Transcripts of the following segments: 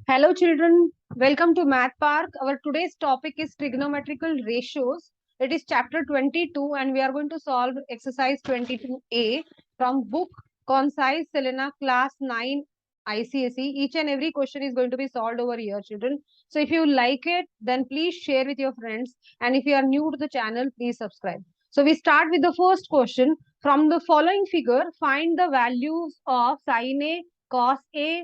Hello children, welcome to Math Park. Our today's topic is trigonometrical ratios. It is chapter 22 and we are going to solve exercise 22A from book Concise Selena class 9 ICSE. Each and every question is going to be solved over here children. So if you like it, then please share with your friends, and if you are new to the channel, please subscribe. So we start with the first question. From the following figure, find the values of sin A, cos A,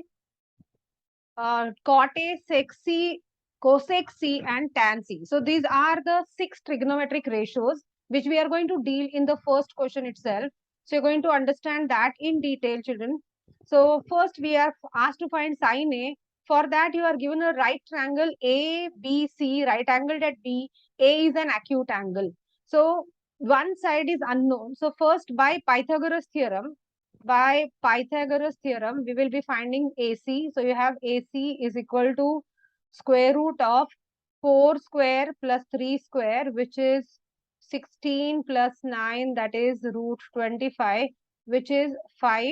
cot A, sec C, cosec C, and tan C. So these are the 6 trigonometric ratios which we are going to deal in the first question itself. So you're going to understand that in detail, children. So first we are asked to find sin A. For that you are given a right triangle ABC, right angled at B. A is an acute angle. So one side is unknown. So first by Pythagoras theorem, we will be finding AC. So you have AC is equal to square root of 4 square plus 3 square, which is 16 plus 9, that is root 25, which is 5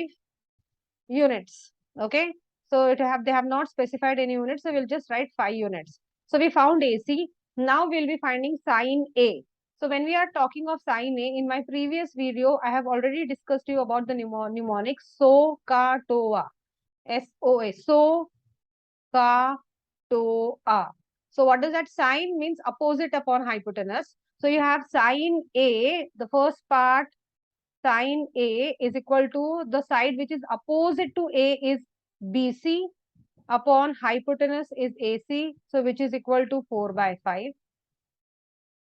units. Okay. So they have not specified any units. So we'll just write 5 units. So we found AC. Now we'll be finding sin A. So when we are talking of sin A, in my previous video, I have already discussed to you about the mnemonic SOHCAHTOA. SOA. SOHCAHTOA. So what does that sign means? Opposite upon hypotenuse. So you have sin A, the first part, sin A is equal to the side which is opposite to A is BC upon hypotenuse is AC. So which is equal to 4 by 5.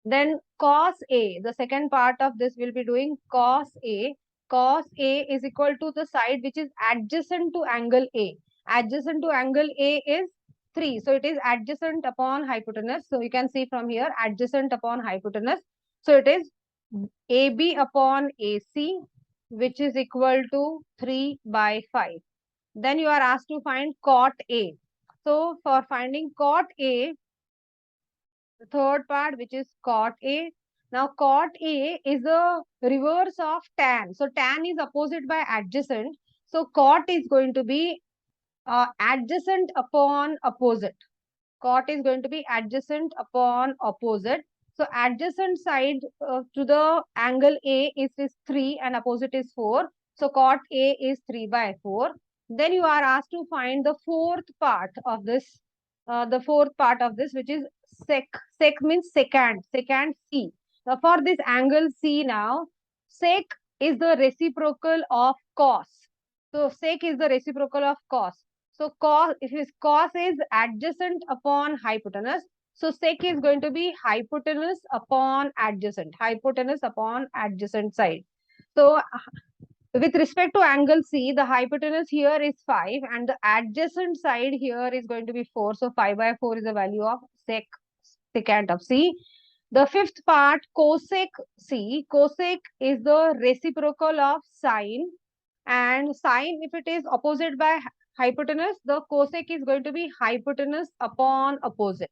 Then cos A, the second part of this will be doing cos A. Cos A is equal to the side which is adjacent to angle A. Adjacent to angle A is 3. So it is adjacent upon hypotenuse. So you can see from here adjacent upon hypotenuse. So it is AB upon AC, which is equal to 3 by 5. Then you are asked to find cot A. So for finding cot A, the third part, which is cot A. Now cot A is the reverse of tan. So tan is opposite by adjacent. So cot is going to be adjacent upon opposite. Cot is going to be adjacent upon opposite. So adjacent side to the angle A is 3 and opposite is 4. So cot A is 3 by 4. Then you are asked to find the fourth part of this, which is sec. Sec means secant C. Now for this angle C now, sec is the reciprocal of cos. So sec is the reciprocal of cos. So cos, cos is adjacent upon hypotenuse. So sec is going to be hypotenuse upon adjacent side. So with respect to angle C, the hypotenuse here is 5 and the adjacent side here is going to be 4. So 5 by 4 is the value of secant of C. The fifth part, cosec C. Cosec is the reciprocal of sine, and sine, if it is opposite by hypotenuse, the cosec is going to be hypotenuse upon opposite.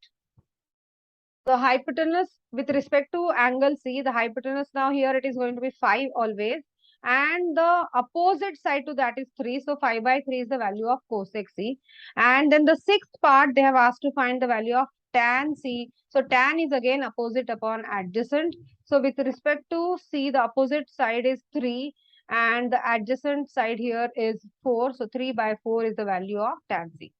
The hypotenuse with respect to angle C, the hypotenuse now here it is going to be 5 always, and the opposite side to that is 3. So 5 by 3 is the value of cosec C. And then the sixth part, they have asked to find the value of tan C. So tan is again opposite upon adjacent. So with respect to C, the opposite side is 3 and the adjacent side here is 4. So 3 by 4 is the value of tan C.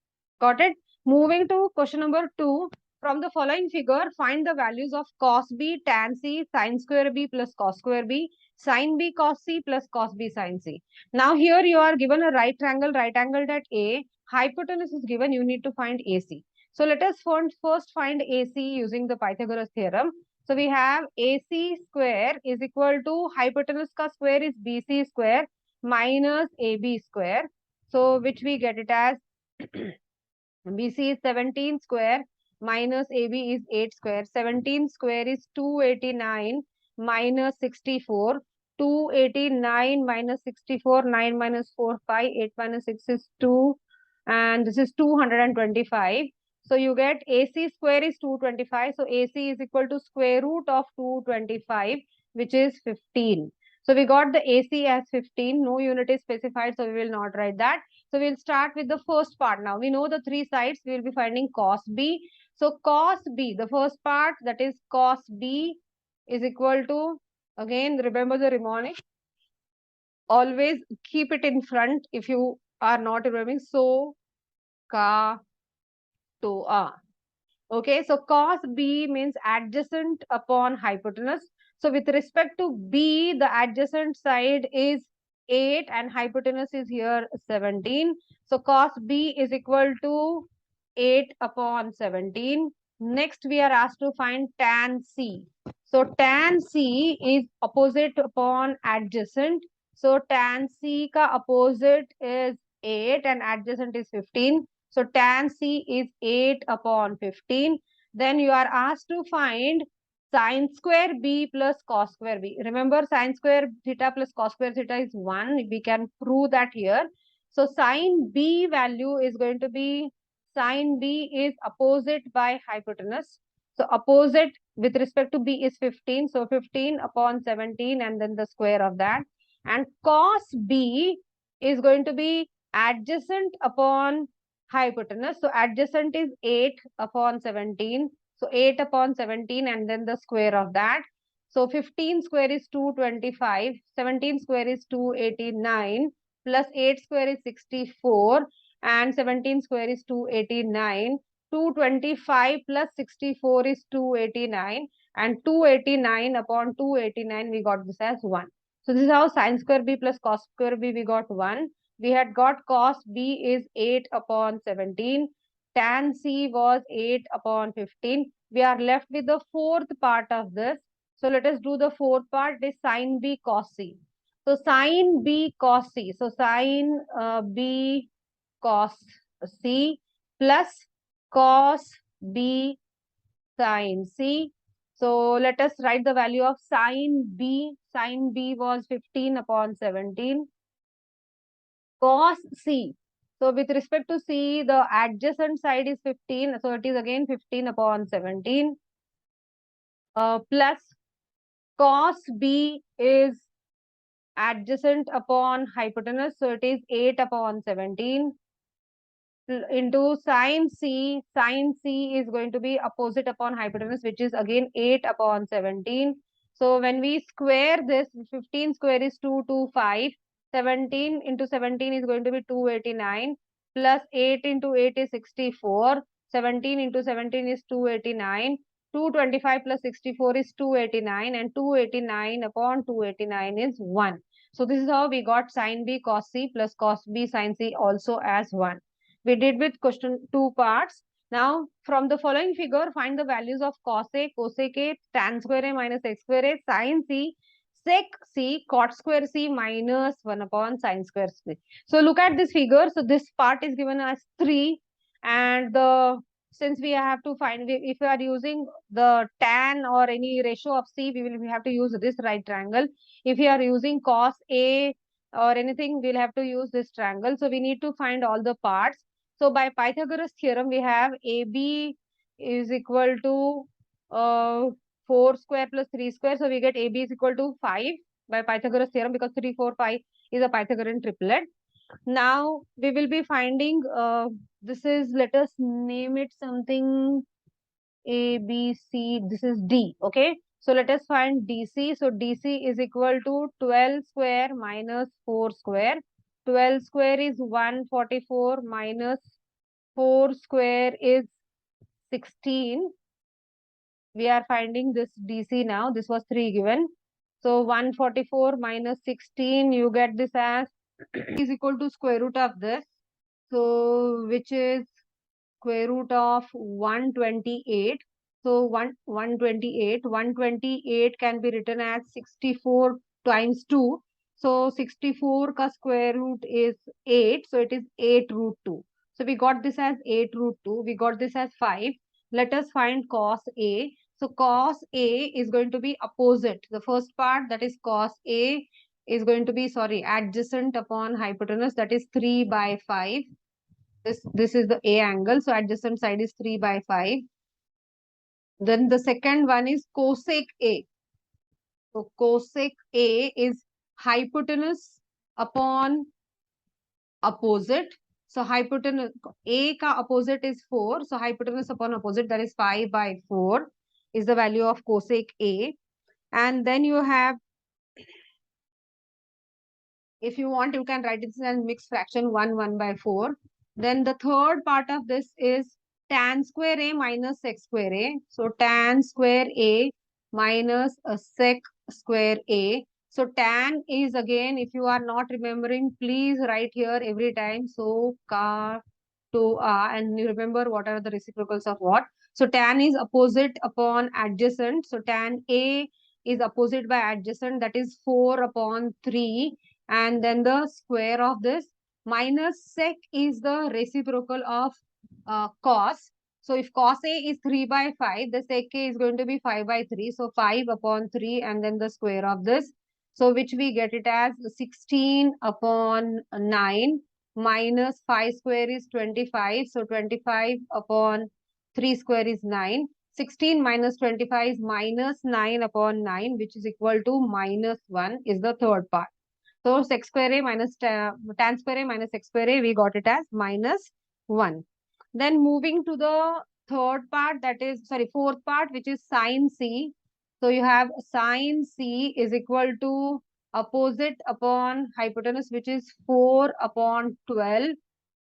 Got it? Moving to question number 2. From the following figure, find the values of cos B, tan C, sin square B plus cos square B, sin B cos C plus cos B sin C. Now here you are given a right triangle, right angled at A. Hypotenuse is given, you need to find AC. So let us first find AC using the Pythagoras theorem. So we have AC square is equal to hypotenuse ka square is BC square minus AB square. So which we get it as BC is 17 square minus AB is 8 square. 17 square is 289 minus 64. 289 minus 64, 9 minus 4, 5, 8 minus 6 is 2. And this is 225. So you get AC square is 225. So AC is equal to square root of 225, which is 15. So we got the AC as 15. No unit is specified, so we will not write that. So we'll start with the first part now. We know the three sides. We will be finding cos B. So cos B, the first part, that is cos B is equal to, again, remember the mnemonic. Always keep it in front if you are not remembering. So, ka, to, a. Okay, so cos B means adjacent upon hypotenuse. So with respect to B, the adjacent side is 8 and hypotenuse is here 17. So cos B is equal to 8 upon 17. Next, we are asked to find tan C. So tan C is opposite upon adjacent. So tan C ka opposite is 8 and adjacent is 15. So tan C is 8 upon 15. Then you are asked to find sine square B plus cos square B. Remember, sine square theta plus cos square theta is 1. We can prove that here. So sine B value is going to be, sine B is opposite by hypotenuse. So opposite with respect to B is 15. So 15 upon 17 and then the square of that. And cos B is going to be adjacent upon hypotenuse. So adjacent is 8 upon 17. So 8 upon 17 and then the square of that. So 15 square is 225. 17 square is 289. Plus 8 square is 64. And 17 square is 289. 225 plus 64 is 289. And 289 upon 289, we got this as 1. So this is how sine square B plus cos square B, we got 1. We had got cos B is 8 upon 17. Tan C was 8 upon 15. We are left with the fourth part of this. So let us do the fourth part. This sin B cos C. So sin B cos C. So sin B cos C plus cos B sin C. So let us write the value of sin B. Sin B was 15 upon 17. Cos C. So with respect to C, the adjacent side is 15. So it is again 15 upon 17. Plus cos B is adjacent upon hypotenuse. So it is 8 upon 17. Into sin C. Sin C is going to be opposite upon hypotenuse, which is again 8 upon 17. So when we square this, 15 square is 225. 17 into 17 is going to be 289. Plus 8 into 8 is 64. 17 into 17 is 289. 225 plus 64 is 289. And 289 upon 289 is 1. So this is how we got sin B cos C plus cos B sin C also as 1. We did with question 2 parts. Now, from the following figure, find the values of cos A, cosec A, tan square A minus x square A, sin C, sec C, cot square C minus 1 upon sin square C. So, look at this figure. So, this part is given as 3 and since we have to find, if we are using the tan or any ratio of C, we have to use this right triangle. If we are using cos A or anything, we'll have to use this triangle. So, we need to find all the parts. So by Pythagoras theorem, we have AB is equal to 4 square plus 3 square. So we get AB is equal to 5 by Pythagoras theorem because 3, 4, 5 is a Pythagorean triplet. Now we will be finding, this is, let us name it something A, B, C, this is D, okay? So let us find DC. So DC is equal to 12 square minus 4 square. 12 square is 144 minus 4 square is 16. We are finding this DC now. This was 3 given. So 144 minus 16, you get this as is equal to square root of this. So which is square root of 128. So 128 can be written as 64 times 2. So 64 ka square root is 8. So it is 8 root 2. So we got this as 8 root 2. We got this as 5. Let us find cos A. So cos A is going to be opposite. The first part, that is cos A, is going to be, adjacent upon hypotenuse, that is 3 by 5. This is the A angle. So adjacent side is 3 by 5. Then the second one is cosec A. So cosec A is hypotenuse upon opposite. So hypotenuse A ka opposite is 4. So hypotenuse upon opposite, that is 5 by 4 is the value of cosec A. And then you have, if you want, you can write this as mixed fraction 1 by 4. Then the third part of this is tan square A minus sec square A. So tan square A minus a sec square A. So tan is, again, if you are not remembering, please write here every time. So ka to and you remember what are the reciprocals of what. So tan is opposite upon adjacent. So tan A is opposite by adjacent, that is 4 upon 3, and then the square of this minus sec is the reciprocal of cos. So if cos A is 3 by 5, the sec A is going to be 5 by 3. So 5 upon 3 and then the square of this. So which we get it as 16 upon 9 minus 5 square is 25. So 25 upon 3 square is 9. 16 minus 25 is minus 9 upon 9, which is equal to minus 1 is the third part. So sec square A minus tan square A minus sec square A, we got it as minus 1. Then moving to the third part, that is, sorry, fourth part, which is sine C. So you have sine C is equal to opposite upon hypotenuse, which is 4 upon 12.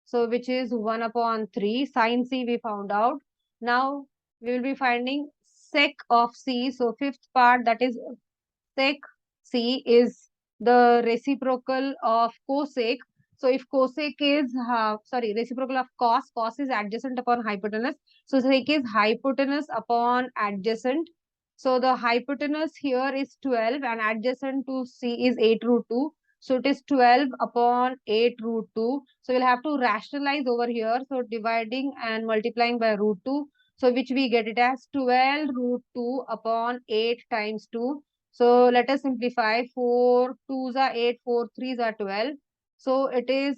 So which is 1 upon 3. Sine C we found out. Now we will be finding sec of C. So fifth part, that is sec C is the reciprocal of cosec. So if cosec is, reciprocal of cos is adjacent upon hypotenuse. So sec is hypotenuse upon adjacent. So the hypotenuse here is 12 and adjacent to C is 8 root 2. So it is 12 upon 8 root 2. So we'll have to rationalize over here. So dividing and multiplying by root 2. So which we get it as 12 root 2 upon 8 times 2. So let us simplify. 4 2s are 8, 4 3s are 12. So it is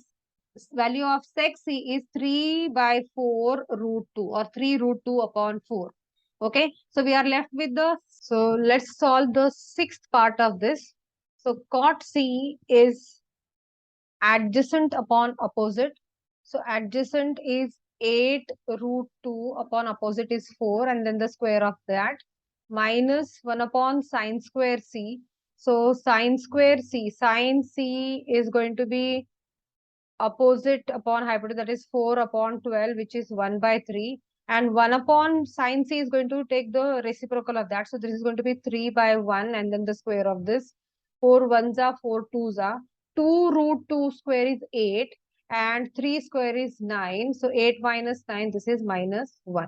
value of sec C is 3 by 4 root 2 or 3 root 2 upon 4. Okay. So we are left with the, so let's solve the sixth part of this. So cot C is adjacent upon opposite. So adjacent is 8 root 2 upon opposite is 4 and then the square of that minus 1 upon sine square C. So sine square C, sine C is going to be opposite upon hypotenuse, that is 4 upon 12, which is 1 by 3. And 1 upon sine C is going to take the reciprocal of that. So this is going to be 3 by 1 and then the square of this. 4 ones are 4 twos are. 2 root 2 square is 8 and 3 square is 9. So 8 minus 9, this is minus 1.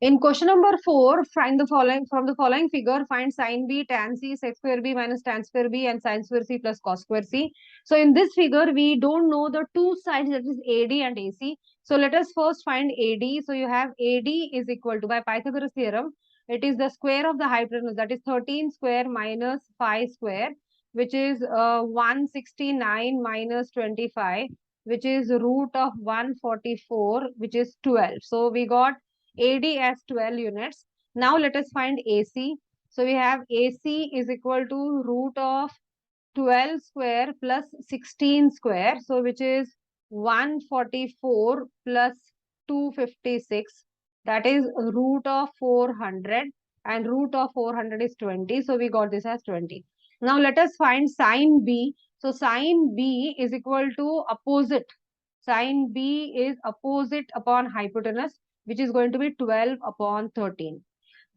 In question number 4, find the following from the following figure, find sine B, tan C, sec square B minus tan square B and sine square C plus cos square C. So in this figure, we don't know the two sides, that is AD and AC. So let us first find AD. So you have AD is equal to, by Pythagoras theorem, it is the square of the hypotenuse, that is 13 square minus 5 square, which is 169 minus 25, which is root of 144, which is 12. So we got AD as 12 units. Now let us find AC. So we have AC is equal to root of 12 square plus 16 square. So which is 144 plus 256. That is root of 400 and root of 400 is 20. So we got this as 20. Now let us find sine B. So sine B is equal to opposite. Sine B is opposite upon hypotenuse, which is going to be 12 upon 13.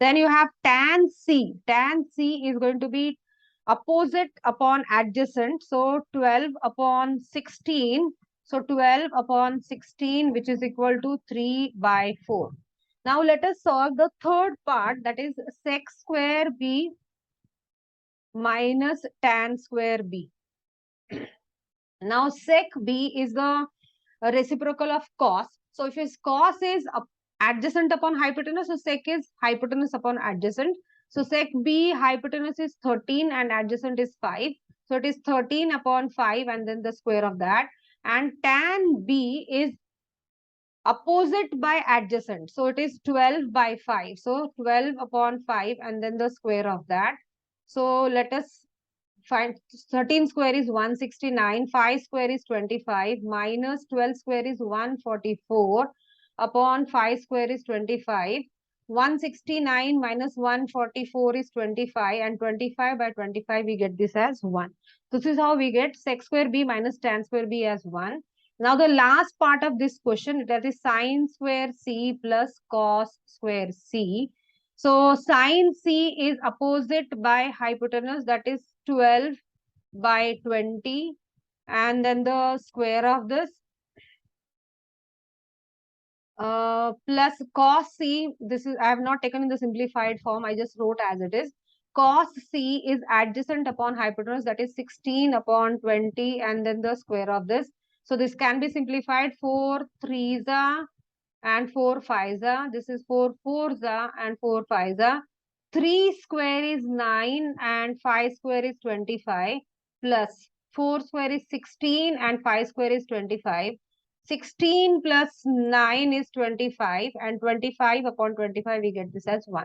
Then you have tan C. Tan C is going to be opposite upon adjacent. So 12 upon 16. So 12 upon 16, which is equal to 3 by 4. Now let us solve the third part, that is sec square B minus tan square B. Now sec B is the reciprocal of cos. So if his cos is adjacent upon hypotenuse, so sec is hypotenuse upon adjacent. So sec B hypotenuse is 13 and adjacent is 5. So it is 13 upon 5 and then the square of that. And tan B is opposite by adjacent. So it is 12 by 5. So 12 upon 5 and then the square of that. So let us Find 13 square is 169, 5 square is 25, minus 12 square is 144, upon 5 square is 25. 169 minus 144 is 25, and 25 by 25 we get this as 1. This is how we get sec square b minus tan square b as 1. Now the last part of this question, that is sine square c plus cos square c. So sine c is opposite by hypotenuse, that is 12 by 20, and then the square of this plus cos c. This is, I have not taken in the simplified form, I just wrote as it is. Cos c is adjacent upon hypotenuse, that is 16 upon 20, and then the square of this. So this can be simplified. 4 3s and 4 5s. This is 4 4s and 4 5s. 3 square is 9 and 5 square is 25, plus 4 square is 16 and 5 square is 25. 16 plus 9 is 25, and 25 upon 25 we get this as 1.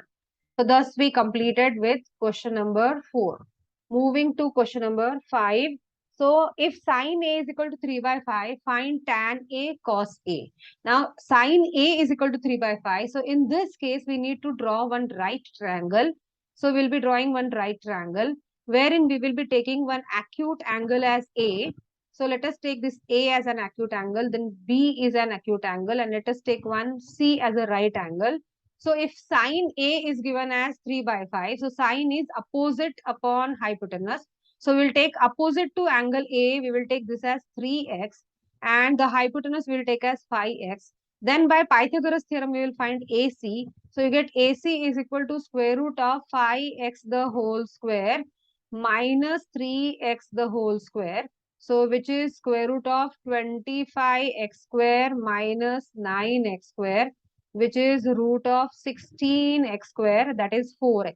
So thus we completed with question number 4. Moving to question number 5. So if sine A is equal to 3 by 5, find tan A cos A. Now sine A is equal to 3 by 5. So in this case, we need to draw one right triangle. So we'll be drawing one right triangle, wherein we will be taking one acute angle as A. So let us take this A as an acute angle, then B is an acute angle, and let us take one C as a right angle. So if sine A is given as 3 by 5, so sine is opposite upon hypotenuse. So we'll take opposite to angle A, we will take this as 3x, and the hypotenuse we will take as 5x. Then by Pythagoras theorem, we will find AC. So you get AC is equal to square root of 5x the whole square minus 3x the whole square. So which is square root of 25x square minus 9x square, which is root of 16x square, that is 4x.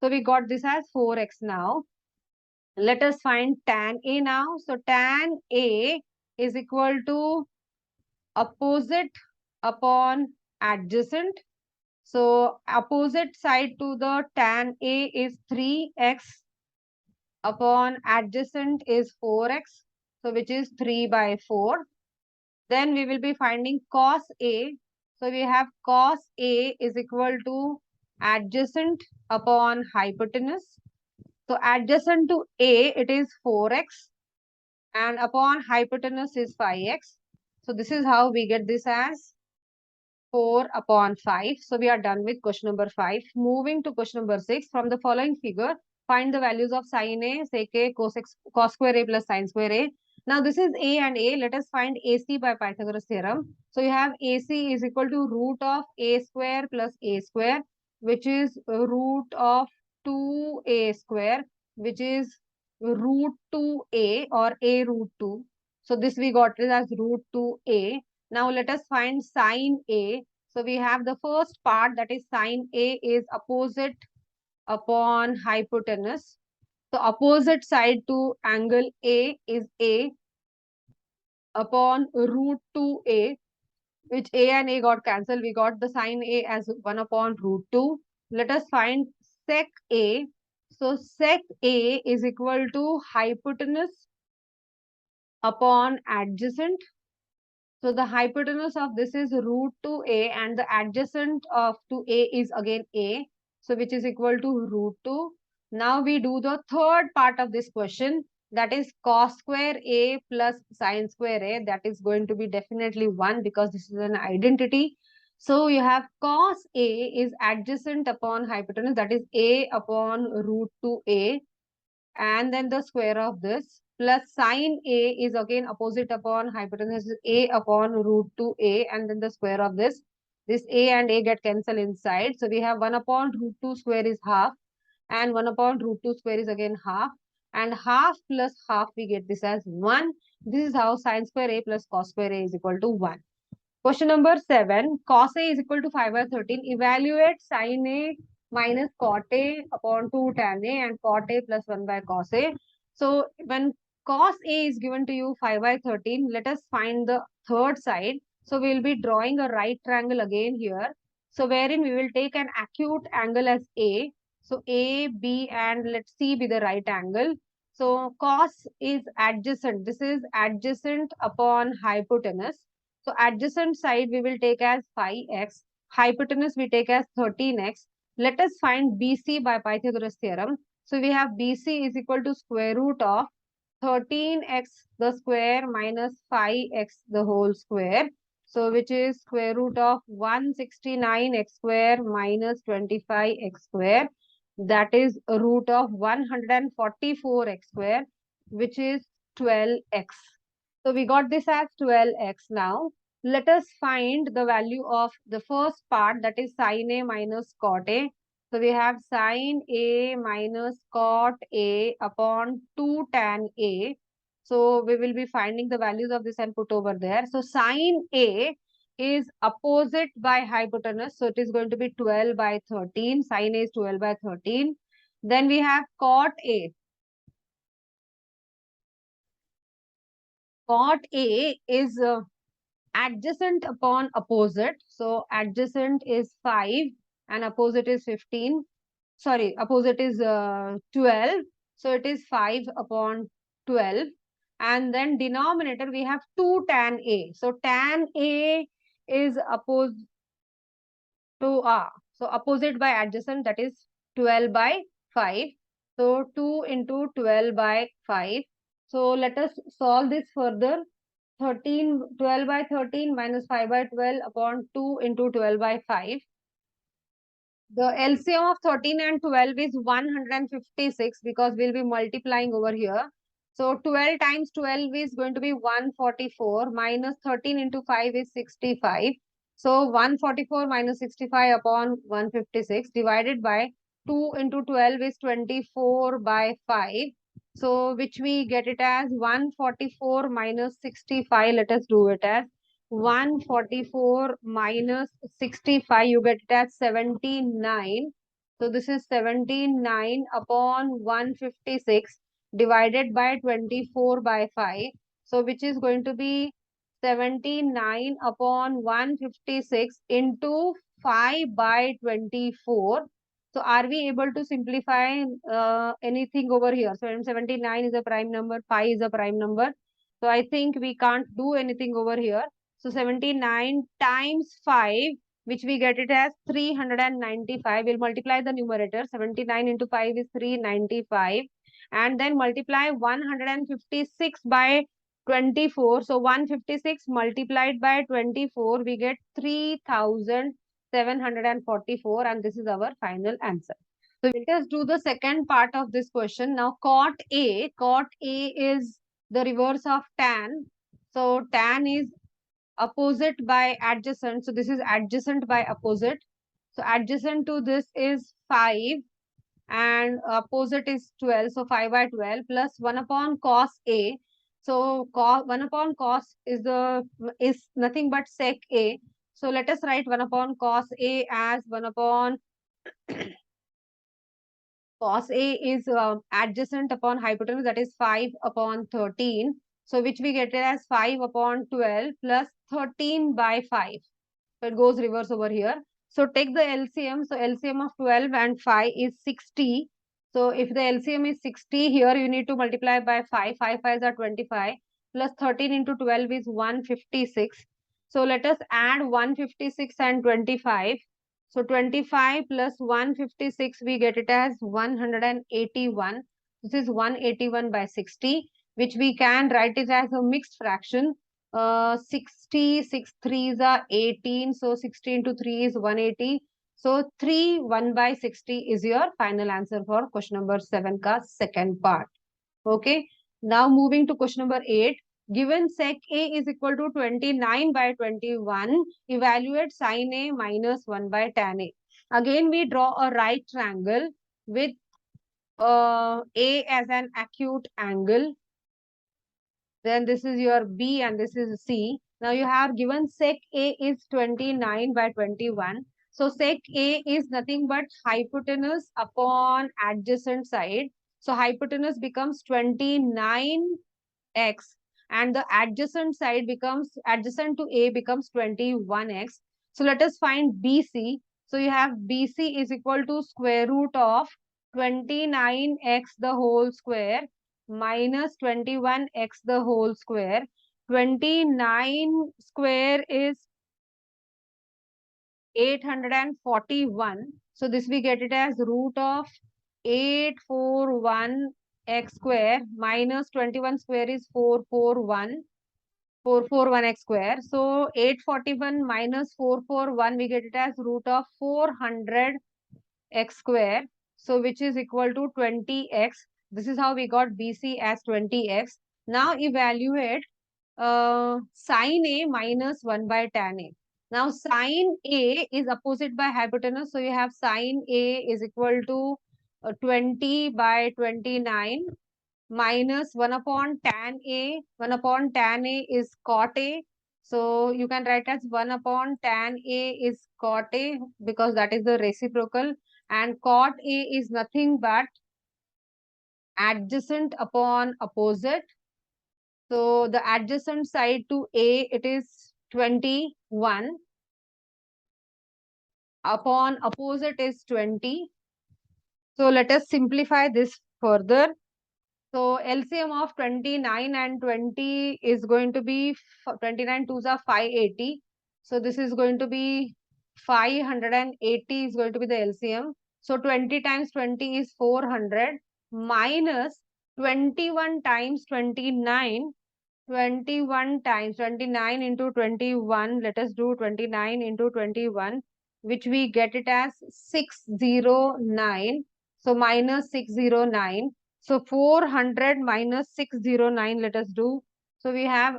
So we got this as 4x now. Let us find tan A now. So tan A is equal to opposite upon adjacent. So opposite side to the tan A is 3x upon adjacent is 4x. So which is 3 by 4. Then we will be finding cos A. So we have cos A is equal to adjacent upon hypotenuse. So adjacent to A, it is 4x, and upon hypotenuse is 5x. So this is how we get this as 4 upon 5. So we are done with question number 5. Moving to question number 6. From the following figure, find the values of sin A, sec A, cos square A plus sin square A. Now this is A and A. Let us find AC by Pythagoras theorem. So you have AC is equal to root of A square plus A square, which is root of 2A square, which is root 2A or A root 2. So this we got it as root 2A. Now let us find sine A. So we have the first part, that is sine A is opposite upon hypotenuse. So opposite side to angle A is A upon root 2A, which A and A got cancelled. We got the sine A as 1 upon root 2. Let us find sec A. So sec A is equal to hypotenuse upon adjacent. So the hypotenuse of this is root 2a, and the adjacent of to a is again a. So which is equal to root 2. Now we do the third part of this question, that is cos square a plus sin square a. That is going to be definitely 1 because this is an identity. So you have cos a is adjacent upon hypotenuse, that is a upon root 2a, and then the square of this, plus sine A is again opposite upon hypotenuse is A upon root 2A, and then the square of this. This A and A get cancelled inside. So we have 1 upon root 2 square is half, and 1 upon root 2 square is again half, and half plus half we get this as 1. This is how sine square A plus cos square A is equal to 1. Question number 7. Cos A is equal to 5 by 13. Evaluate sin A minus cot A upon 2 tan A and cot A plus 1 by cos A. So when cos A is given to you 5 by 13, let us find the third side. So we will be drawing a right triangle again here. So wherein we will take an acute angle as A. So A, B and let C be the right angle. So cos is adjacent. This is adjacent upon hypotenuse. So adjacent side we will take as 5x. Hypotenuse we take as 13x. Let us find BC by Pythagoras theorem. So we have BC is equal to square root of 13x the square minus 5x the whole square. So which is square root of 169x square minus 25x square. That is a root of 144x square, which is 12x. So we got this as 12x. Now let us find the value of the first part, that is sin A minus cot A. So we have sin A minus cot A upon 2 tan A. So we will be finding the values of this and put over there. So sin A is opposite by hypotenuse. So it is going to be 12 by 13. Sin A is 12 by 13. Then we have cot A. Cot A is adjacent upon opposite. So adjacent is 5 and opposite is 15. Sorry, opposite is 12. So it is 5 upon 12. And then denominator we have 2 tan A. So tan A is opposed to R. So opposite by adjacent, that is 12 by 5. So 2 into 12 by 5. So let us solve this further. 12 by 13 minus 5 by 12 upon 2 into 12 by 5. The LCM of 13 and 12 is 156 because we'll be multiplying over here. So 12 times 12 is going to be 144 minus 13 into 5 is 65. So 144 minus 65 upon 156 divided by 2 into 12 is 24 by 5. So which we get it as 144 minus 65. Let us do it as 144 minus 65, you get it as 79. So this is 79 upon 156 divided by 24 by 5. So which is going to be 79 upon 156 into 5 by 24. So are we able to simplify anything over here? So 79 is a prime number, 5 is a prime number. So I think we can't do anything over here. So 79 times 5, which we get it as 395. We'll multiply the numerator. 79 into 5 is 395. And then multiply 156 by 24. So 156 multiplied by 24, we get 3744. And this is our final answer. So let us do the second part of this question. Now cot A is the reverse of tan. So tan is opposite by adjacent. So this is adjacent by opposite. So adjacent to this is 5 and opposite is 12. So 5 by 12 plus 1 upon cos A. So 1 upon cos is nothing but sec A. So let us write 1 upon cos A as 1 upon cos A is adjacent upon hypotenuse, that is 5 upon 13. So which we get it as 5 upon 12 plus 13 by 5. So it goes reverse over here. So take the LCM. So LCM of 12 and 5 is 60. So if the LCM is 60, here you need to multiply by 5. 5 5s are 25 plus 13 into 12 is 156. So let us add 156 and 25. So 25 plus 156, we get it as 181. This is 181 by 60, which we can write it as a mixed fraction. 60, 6 3s are 18. So 60 into 3 is 180. So 3, 1 by 60 is your final answer for question number 7 ka second part. Okay. Now moving to question number 8. Given sec A is equal to 29 by 21, evaluate sin A minus 1 by tan A. Again, we draw a right triangle with A as an acute angle. Then this is your B and this is C. Now you have given sec A is 29 by 21. So sec A is nothing but hypotenuse upon adjacent side. So hypotenuse becomes 29x and the adjacent side becomes, adjacent to A becomes 21x. So let us find BC. So you have BC is equal to square root of 29x the whole square minus 21x the whole square. 29 square is 841. So this we get it as root of 841x square minus 21 square is 441x square. So 841 minus 441 we get it as root of 400x square. So which is equal to 20x. This is how we got BC as 20x. Now evaluate sine A minus 1 by tan A. Now sine A is opposite by hypotenuse. So you have sine A is equal to 20 by 29 minus 1 upon tan A. 1 upon tan A is cot A. So you can write as 1 upon tan A is cot A because that is the reciprocal. And cot A is nothing but adjacent upon opposite. So the adjacent side to A, it is 21 upon opposite is 20. So let us simplify this further. So LCM of 29 and 20 is going to be 29 twos are 580. So this is going to be 580 is going to be the LCM. So 20 times 20 is 400 minus 21 times 29. 21 times 29 into 21. Let us do 29 into 21, which we get it as 609. So minus 609. So 400 minus 609. Let us do. So we have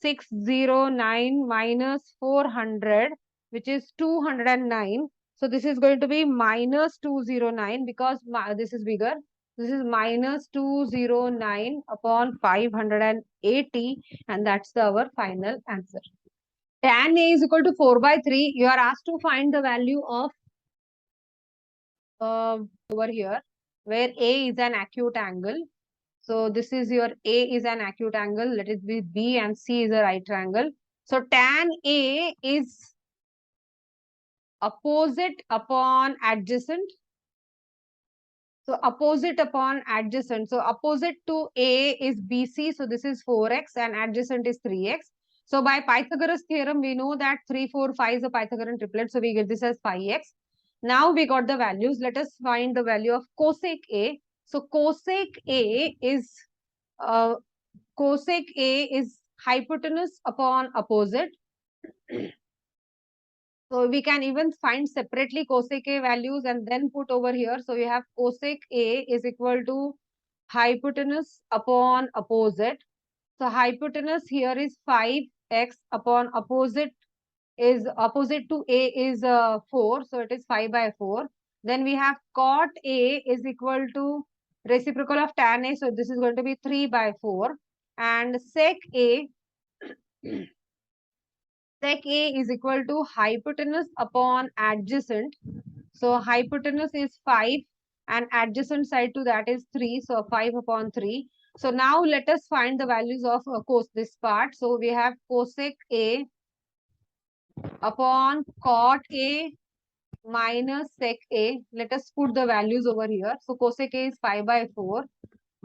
609 minus 400, which is 209. So this is going to be minus 209 because this is bigger. This is minus 209 upon 580, and that's our final answer. Tan A is equal to 4 by 3. You are asked to find the value of over here, where A is an acute angle. So this is your A is an acute angle. Let it be B and C is a right triangle. So tan A is opposite upon adjacent. So opposite upon adjacent. So opposite to A is BC. So this is 4x and adjacent is 3x. So by Pythagoras theorem, we know that 3, 4, 5 is a Pythagorean triplet. So we get this as 5x. Now we got the values. Let us find the value of cosec A. So cosec A is cosec A is hypotenuse upon opposite. So we can even find separately cosec A values and then put over here. So we have cosec A is equal to hypotenuse upon opposite. So hypotenuse here is 5x upon opposite is opposite to A is 4. So it is 5 by 4. Then we have cot A is equal to reciprocal of tan A. So this is going to be 3 by 4. And sec A sec A is equal to hypotenuse upon adjacent. So hypotenuse is 5 and adjacent side to that is 3. So 5 upon 3. So now let us find the values of this part. So we have cosec A upon cot A minus sec A. Let us put the values over here. So cosec A is 5 by 4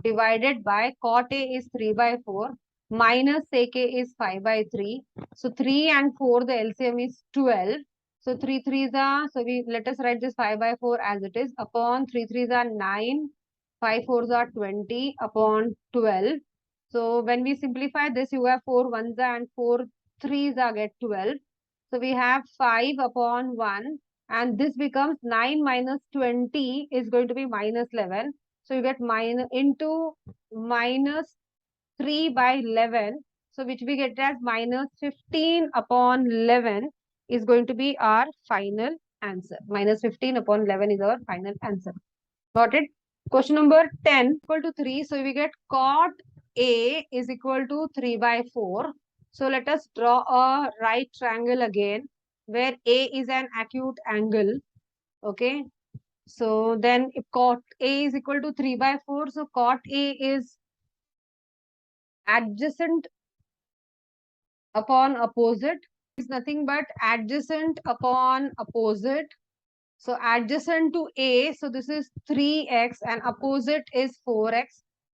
divided by cot A is 3 by 4 minus sec A is 5 by 3. So 3 and 4, the LCM is 12. So 3 3s are, so we let us write this 5 by 4 as it is upon 3 3s are 9, 5 4s are 20 upon 12. So when we simplify this, you have 4 1s are and 4 3s are get 12. So we have 5 upon 1 and this becomes 9 minus 20 is going to be minus 11. So you get minus into minus 3 by 11. So which we get as minus 15 upon 11 is going to be our final answer. Minus 15 upon 11 is our final answer. Got it? Question number 10 equal to 3. So we get cot A is equal to 3 by 4. So let us draw a right triangle again where A is an acute angle. Okay. So then if cot A is equal to 3 by 4, so cot A is adjacent upon opposite is nothing but adjacent upon opposite. So adjacent to A, so this is 3x and opposite is 4x.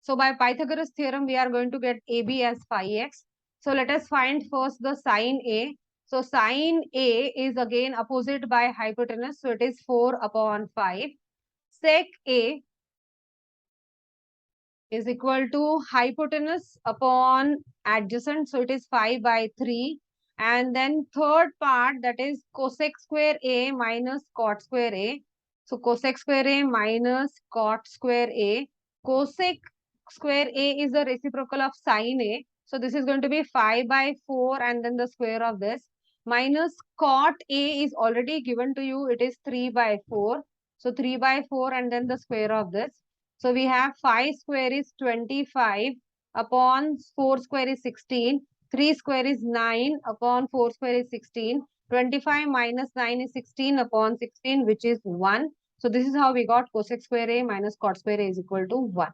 So by Pythagoras theorem, we are going to get AB as phi x. So let us find first the sine A. So sine A is again opposite by hypotenuse. So it is 4 upon 5. Sec A is equal to hypotenuse upon adjacent. So it is 5 by 3. And then third part, that is cosec square A minus cot square A. So cosec square A minus cot square A. Cosec square A is the reciprocal of sine A. So this is going to be 5 by 4 and then the square of this. Minus cot A is already given to you. It is 3 by 4. So 3 by 4 and then the square of this. So we have 5 square is 25 upon 4 square is 16. 3 square is 9 upon 4 square is 16. 25 minus 9 is 16 upon 16, which is 1. So this is how we got cosec square A minus cot square A is equal to 1.